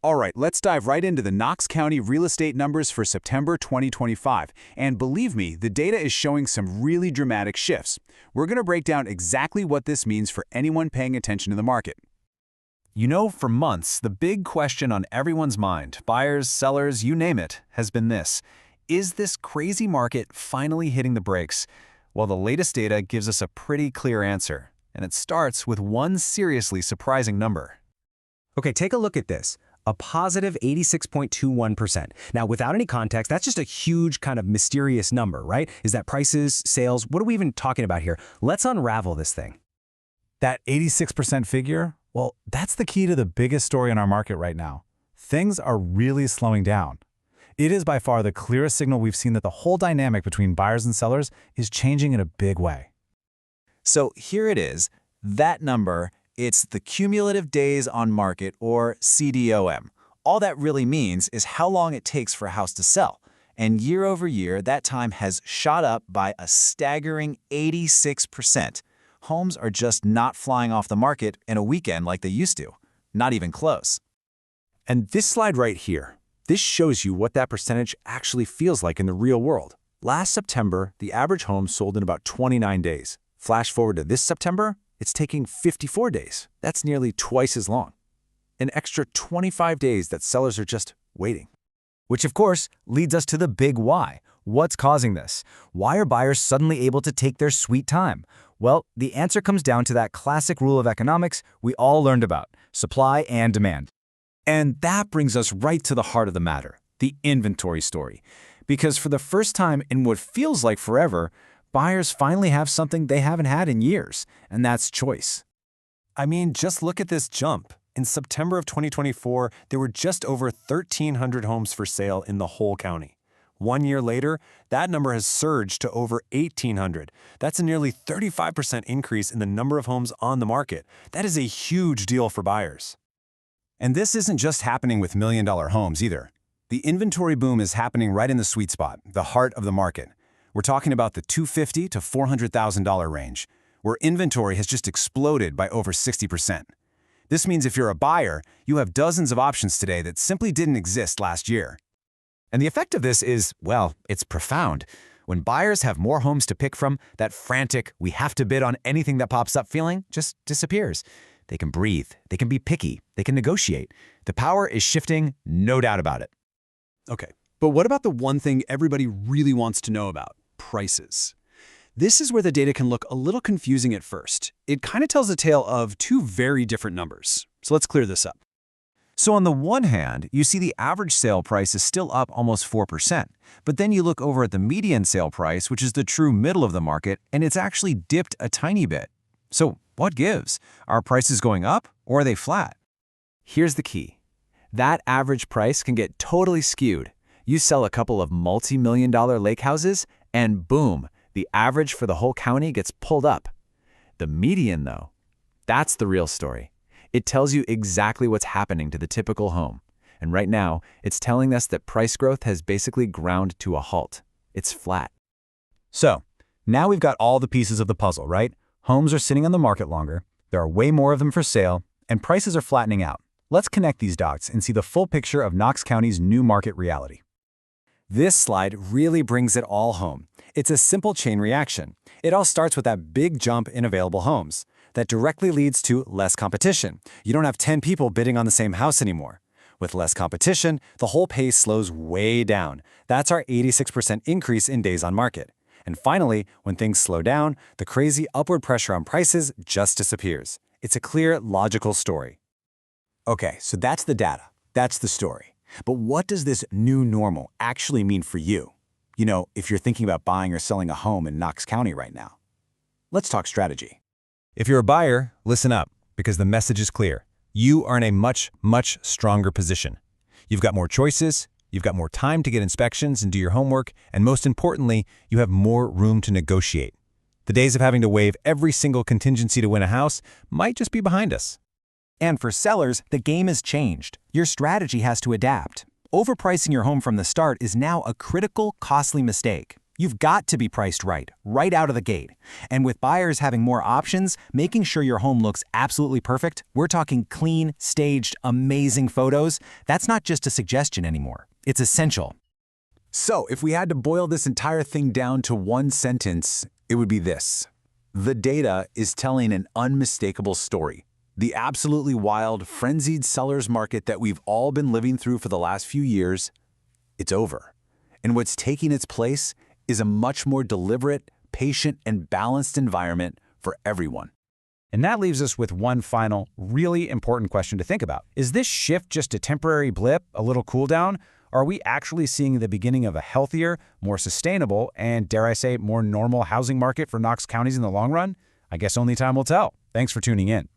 All right, let's dive right into the Knox County real estate numbers for September 2025. And believe me, the data is showing some really dramatic shifts. We're going to break down exactly what this means for anyone paying attention to the market. You know, for months, the big question on everyone's mind, buyers, sellers, you name it, has been this. Is this crazy market finally hitting the brakes? Well, the latest data gives us a pretty clear answer, and it starts with one seriously surprising number. Okay, take a look at this. A positive 86.21%. Now, without any context, that's just a huge kind of mysterious number, right? Is that prices, sales? What are we even talking about here? Let's unravel this thing. That 86% figure, well, that's the key to the biggest story in our market right now. Things are really slowing down. It is by far the clearest signal we've seen that the whole dynamic between buyers and sellers is changing in a big way. So here it is, that number. It's the cumulative days on market, or CDOM. All that really means is how long it takes for a house to sell. And year over year, that time has shot up by a staggering 86%. Homes are just not flying off the market in a weekend like they used to. Not even close. And this slide right here, this shows you what that percentage actually feels like in the real world. Last September, the average home sold in about 29 days. Flash forward to this September, it's taking 54 days. That's nearly twice as long. An extra 25 days that sellers are just waiting. Which, of course, leads us to the big why. What's causing this? Why are buyers suddenly able to take their sweet time? Well, the answer comes down to that classic rule of economics we all learned about, supply and demand. And that brings us right to the heart of the matter, the inventory story. Because for the first time in what feels like forever, buyers finally have something they haven't had in years, and that's choice. I mean, just look at this jump. In September of 2024, there were just over 1,300 homes for sale in the whole county. 1 year later, that number has surged to over 1,800. That's a nearly 35% increase in the number of homes on the market. That is a huge deal for buyers. And this isn't just happening with million-dollar homes either. The inventory boom is happening right in the sweet spot, the heart of the market. We're talking about the $250,000 to $400,000 range, where inventory has just exploded by over 60%. This means if you're a buyer, you have dozens of options today that simply didn't exist last year. And the effect of this is, well, it's profound. When buyers have more homes to pick from, that frantic, we have to bid on anything that pops up feeling just disappears. They can breathe, they can be picky, they can negotiate. The power is shifting, no doubt about it. Okay, but what about the one thing everybody really wants to know about? Prices. This is where the data can look a little confusing at first. It kind of tells a tale of two very different numbers. So let's clear this up. So on the one hand, you see the average sale price is still up almost 4%. But then you look over at the median sale price, which is the true middle of the market, and it's actually dipped a tiny bit. So what gives? Are prices going up or are they flat? Here's the key. That average price can get totally skewed. You sell a couple of multi-million-dollar lake houses, and boom, the average for the whole county gets pulled up. The median, though, that's the real story. It tells you exactly what's happening to the typical home. And right now, it's telling us that price growth has basically ground to a halt. It's flat. So, now we've got all the pieces of the puzzle, right? Homes are sitting on the market longer, there are way more of them for sale, and prices are flattening out. Let's connect these dots and see the full picture of Knox County's new market reality. This slide really brings it all home. It's a simple chain reaction. It all starts with that big jump in available homes. That directly leads to less competition. You don't have 10 people bidding on the same house anymore. With less competition, the whole pace slows way down. That's our 86% increase in days on market. And finally, when things slow down, the crazy upward pressure on prices just disappears. It's a clear, logical story. Okay, so that's the data. That's the story. But what does this new normal actually mean for you? You know, if you're thinking about buying or selling a home in Knox County right now. Let's talk strategy. If you're a buyer, listen up, because the message is clear. You are in a much, much stronger position. You've got more choices, you've got more time to get inspections and do your homework, and most importantly, you have more room to negotiate. The days of having to waive every single contingency to win a house might just be behind us. And for sellers, the game has changed. Your strategy has to adapt. Overpricing your home from the start is now a critical, costly mistake. You've got to be priced right out of the gate. And with buyers having more options, making sure your home looks absolutely perfect, we're talking clean, staged, amazing photos. That's not just a suggestion anymore. It's essential. So, if we had to boil this entire thing down to one sentence, it would be this. The data is telling an unmistakable story. The absolutely wild, frenzied seller's market that we've all been living through for the last few years, it's over. And what's taking its place is a much more deliberate, patient, and balanced environment for everyone. And that leaves us with one final, really important question to think about. Is this shift just a temporary blip, a little cool down? Or are we actually seeing the beginning of a healthier, more sustainable, and, dare I say, more normal housing market for Knox counties in the long run? I guess only time will tell. Thanks for tuning in.